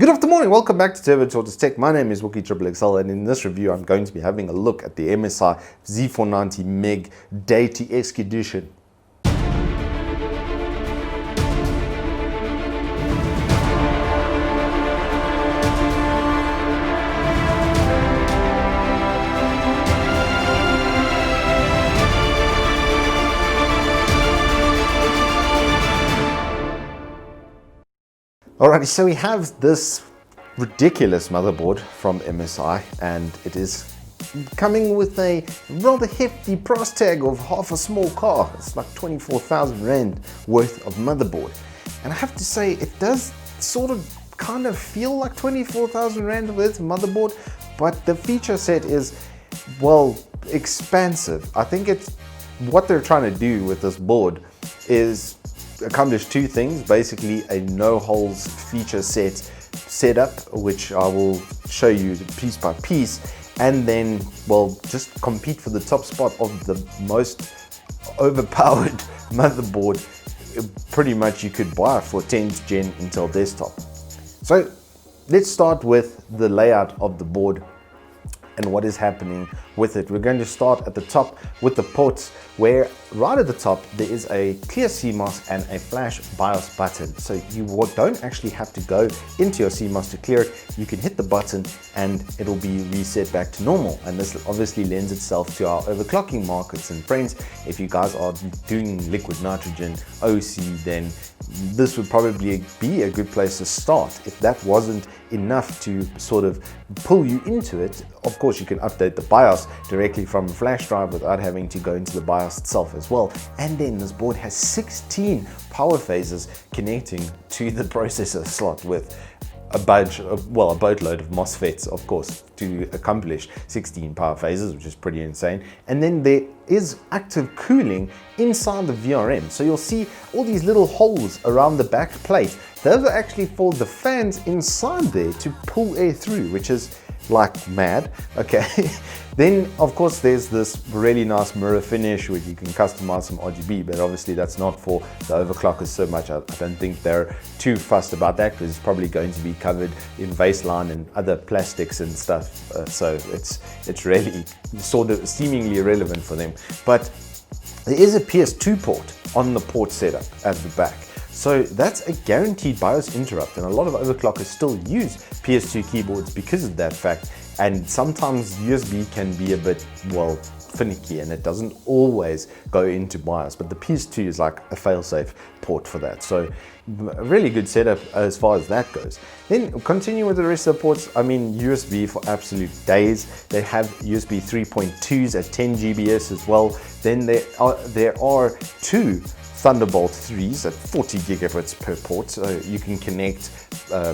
Good afternoon, welcome back to Turbo Tortoise Tech. My name is Wookie and in this review I'm going to be having a look at the MSI Z490 MEG Day-to-Esque Edition. Alrighty, so we have this ridiculous motherboard from MSI, and it is coming with a rather hefty price tag of half a small car. It's like 24,000 Rand worth of motherboard. And I have to say, it does sort of kind of feel like 24,000 Rand worth of motherboard, but the feature set is, well, expansive. I think it's what they're trying to do with this board is accomplish two things. Basically a no holes feature setup, which I will show you piece by piece, and then, well, just compete for the top spot of the most overpowered motherboard pretty much you could buy for 10th gen Intel desktop. So let's start with the layout of the board and what is happening with it. We're going to start at the top with the ports, where right at the top there is a clear CMOS and a flash BIOS button. So you don't actually have to go into your CMOS to clear it. You can hit the button and it'll be reset back to normal. And this obviously lends itself to our overclocking markets and friends. If you guys are doing liquid nitrogen OC, then this would probably be a good place to start. If that wasn't enough to sort of pull you into it, of course you can update the BIOS directly from a flash drive without having to go into the BIOS itself as well. And then this board has 16 power phases connecting to the processor slot, with a boatload of MOSFETs, of course, to accomplish 16 power phases, which is pretty insane. And then there is active cooling inside the VRM. So you'll see all these little holes around the back plate. Those are actually for the fans inside there to pull air through, which is like mad. Okay. Then of course there's this really nice mirror finish where you can customize some RGB, but obviously that's not for the overclockers so much. I don't think they're too fussed about that, because it's probably going to be covered in Vaseline and other plastics and stuff. So it's really sort of seemingly irrelevant for them. But there is a PS2 port on the port setup at the back. So that's a guaranteed BIOS interrupt, and a lot of overclockers still use PS2 keyboards because of that fact. And sometimes USB can be a bit, well, finicky, and it doesn't always go into BIOS, but the PS2 is like a fail-safe port for that. So a really good setup as far as that goes. Then continue with the rest of the ports. I mean, USB for absolute days. They have USB 3.2s at 10 GBS as well. Then there are two Thunderbolt 3s at 40 gigabits per port, so you can connect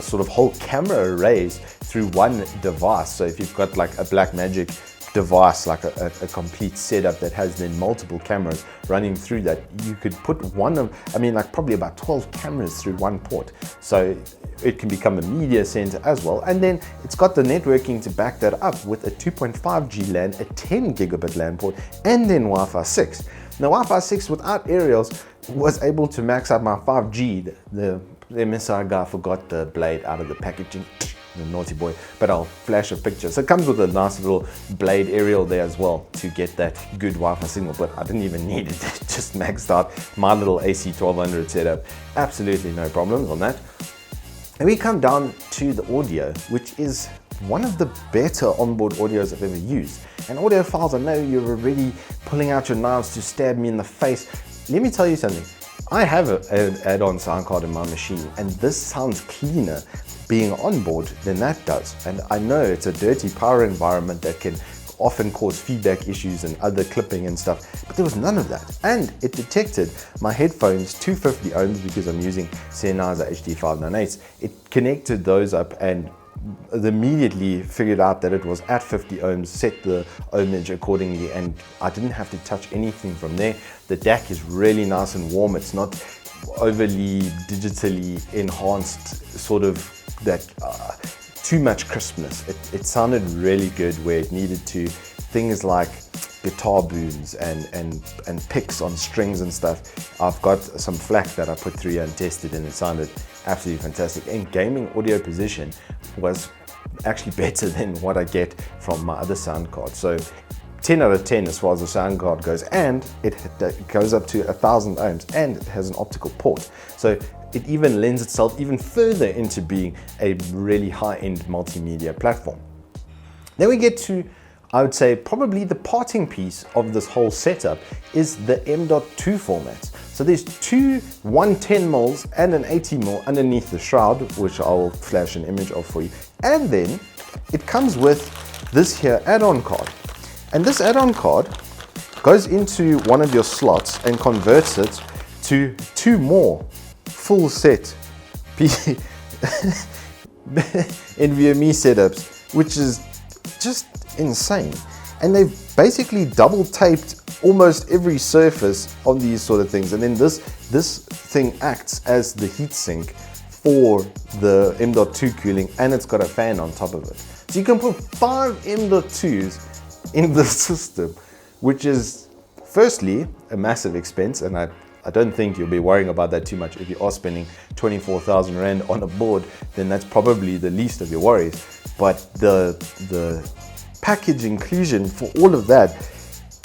sort of whole camera arrays through one device. So if you've got like a Blackmagic device, like a complete setup that has then multiple cameras running through that, you could put like probably about 12 cameras through one port. So it can become a media center as well. And then it's got the networking to back that up with a 2.5G LAN, a 10 gigabit LAN port, and then Wi-Fi 6. Now Wi-Fi 6 without aerials was able to max out my 5G. The MSI guy forgot the blade out of the packaging, the naughty boy, but I'll flash a picture. So it comes with a nice little blade aerial there as well to get that good Wi-Fi signal, but I didn't even need it. Just maxed out my little AC1200 setup. Absolutely no problems on that. And we come down to the audio, which is one of the better onboard audios I've ever used. And audiophiles, I know you're already pulling out your knives to stab me in the face. Let me tell you something. I have an add-on sound card in my machine, and this sounds cleaner being on board than that does. And I know it's a dirty power environment that can often cause feedback issues and other clipping and stuff, but there was none of that. And it detected my headphones 250 ohms because I'm using Sennheiser HD598s. It connected those up and immediately figured out that it was at 50 ohms, set the ohmage accordingly, and I didn't have to touch anything from there. The DAC is really nice and warm. It's not overly digitally enhanced, sort of that too much crispness. It sounded really good where it needed to. Things like guitar booms and picks on strings and stuff. I've got some FLAC that I put through here and tested, and it sounded absolutely fantastic. And gaming audio position was actually better than what I get from my other sound card. So 10 out of 10 as far as the sound card goes, and it goes up to 1000 ohms, and it has an optical port. So it even lends itself even further into being a really high-end multimedia platform. Then we get to, I would say, probably the parting piece of this whole setup is the M.2 formats. So there's two 110mm and an 80mm underneath the shroud, which I'll flash an image of for you. And then it comes with this here add-on card. And this add-on card goes into one of your slots and converts it to two more full set NVMe setups, which is just insane. And they've basically double taped almost every surface on these sort of things. And then this thing acts as the heatsink for the M.2 cooling, and it's got a fan on top of it. So you can put 5 M.2s in the system, which is firstly a massive expense, and I don't think you'll be worrying about that too much. If you are spending 24,000 Rand on a board, then that's probably the least of your worries. But the package inclusion for all of that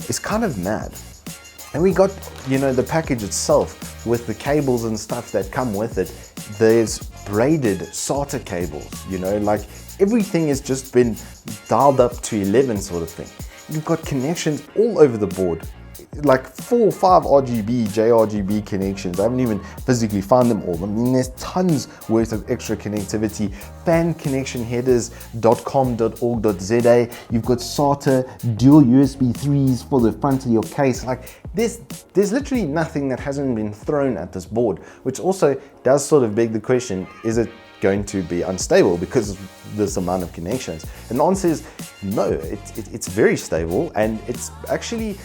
is kind of mad. And we got, you know, the package itself with the cables and stuff that come with it. There's braided SATA cables, you know, like everything has just been dialed up to 11 sort of thing. You've got connections all over the board, like 4 or 5 RGB, JRGB connections. I haven't even physically found them all. I mean, there's tons worth of extra connectivity. Fan connection headers, .com.org.za. You've got SATA, dual USB 3s for the front of your case. Like there's literally nothing that hasn't been thrown at this board, which also does sort of beg the question, is it going to be unstable because of this amount of connections? And the answer is no, it's very stable, and it's actually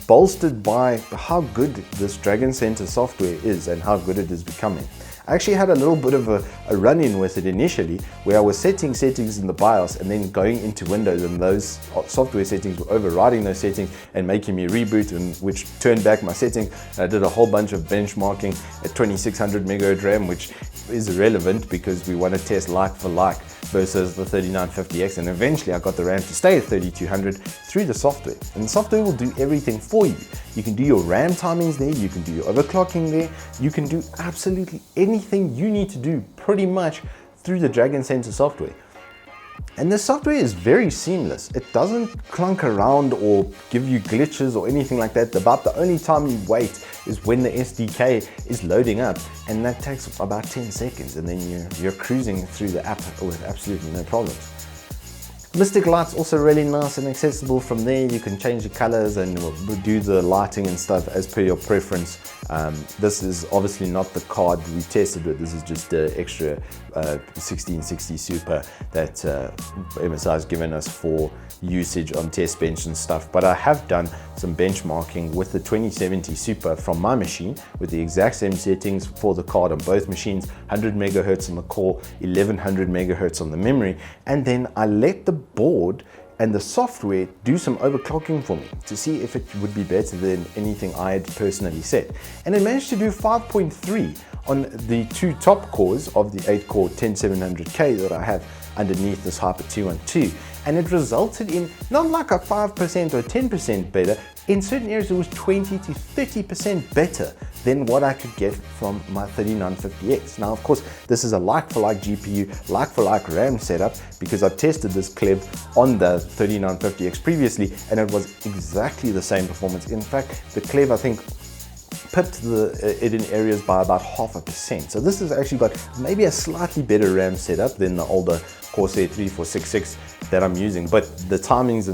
bolstered by how good this Dragon Center software is and how good it is becoming. I actually had a little bit of a run-in with it initially, where I was setting settings in the BIOS and then going into Windows, and those software settings were overriding those settings and making me reboot, and which turned back my settings. I did a whole bunch of benchmarking at 2600 MHz RAM, which is irrelevant because we want to test like for like versus the 3950X, and eventually I got the RAM to stay at 3200 through the software. And the software will do everything for you. You can do your RAM timings there, you can do your overclocking there, you can do absolutely anything you need to do pretty much through the Dragon Center software. And the software is very seamless. It doesn't clunk around or give you glitches or anything like that. About the only time you wait is when the SDK is loading up, and that takes about 10 seconds, and then you're cruising through the app with absolutely no problems. Mystic Light's also really nice and accessible. From there you can change the colors and do the lighting and stuff as per your preference. This is obviously not the card we tested with. This is just the extra 1660 Super that MSI has given us for usage on test bench and stuff. But I have done some benchmarking with the 2070 Super from my machine with the exact same settings for the card on both machines, 100 MHz on the core, 1100 MHz on the memory, and then I let the board and the software do some overclocking for me to see if it would be better than anything I had personally set. And it managed to do 5.3 on the two top cores of the 8-core 10700K that I have underneath this Hyper 212. And it resulted in not like a 5% or 10% better. In certain areas it was 20 to 30% better than what I could get from my 3950X. Now of course this is a like-for-like GPU, like-for-like RAM setup, because I tested this Clev on the 3950X previously and it was exactly the same performance. In fact, the Clev I think pipped it in areas by about 0.5%. So this has actually got maybe a slightly better RAM setup than the older Corsair 3466 that I'm using, but the timings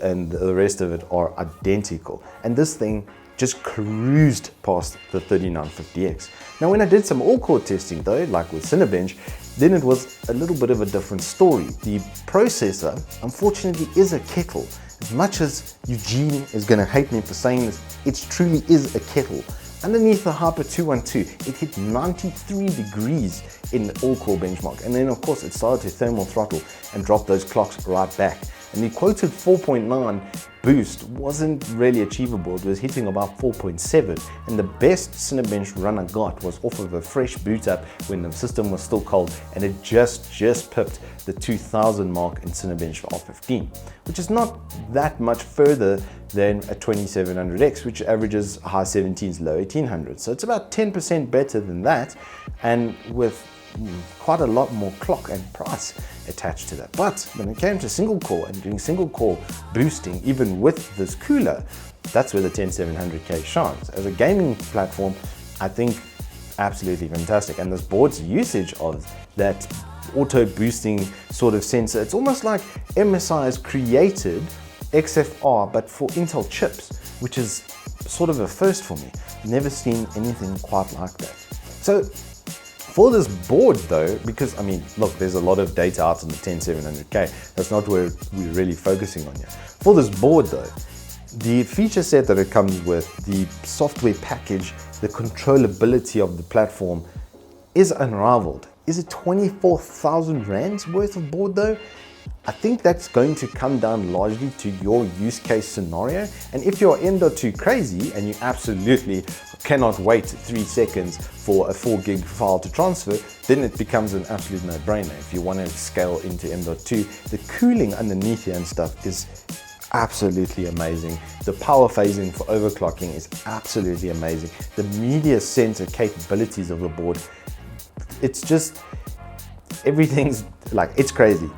and the rest of it are identical. And this thing just cruised past the 3950X. Now when I did some all-core testing though, like with CINEBENCH, then it was a little bit of a different story. The processor, unfortunately, is a kettle. As much as Eugene is going to hate me for saying this, it truly is a kettle. Underneath the Hyper 212, it hit 93 degrees in the all-core benchmark. And then of course it started to thermal throttle and drop those clocks right back. And we quoted 4.9 boost wasn't really achievable. It was hitting about 4.7, and the best CINEBENCH run I got was off of a fresh boot up when the system was still cold, and it just pipped the 2000 mark in CINEBENCH for R15, which is not that much further than a 2700X, which averages high 17s, low 1800s. So it's about 10% better than that, and with quite a lot more clock and price attached to that. But when it came to single core and doing single core boosting, even with this cooler, that's where the 10700K shines. As a gaming platform, I think absolutely fantastic. And this board's usage of that auto boosting sort of sensor, it's almost like MSI has created XFR but for Intel chips, which is sort of a first for me. Never seen anything quite like that. So for this board though, because I mean, look, there's a lot of data out on the 10700K. That's not where we're really focusing on here. For this board though, the feature set that it comes with, the software package, the controllability of the platform is unrivaled. Is it 24,000 rands worth of board though? I think that's going to come down largely to your use case scenario. And if you're M.2 crazy and you absolutely cannot wait 3 seconds for a 4 gig file to transfer, then it becomes an absolute no-brainer. If you want to scale into M.2, the cooling underneath here and stuff is absolutely amazing. The power phasing for overclocking is absolutely amazing. The media center capabilities of the board, it's just, everything's like, it's crazy.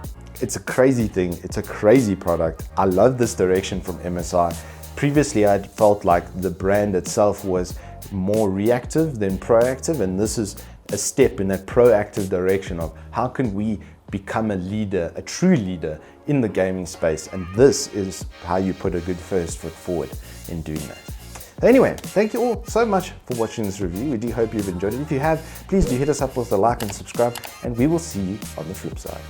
It's a crazy thing. It's a crazy product. I love this direction from MSI. Previously, I felt like the brand itself was more reactive than proactive, and this is a step in that proactive direction of how can we become a leader, a true leader in the gaming space, and this is how you put a good first foot forward in doing that. Anyway, thank you all so much for watching this review. We do hope you've enjoyed it. If you have, please do hit us up with a like and subscribe, and we will see you on the flip side.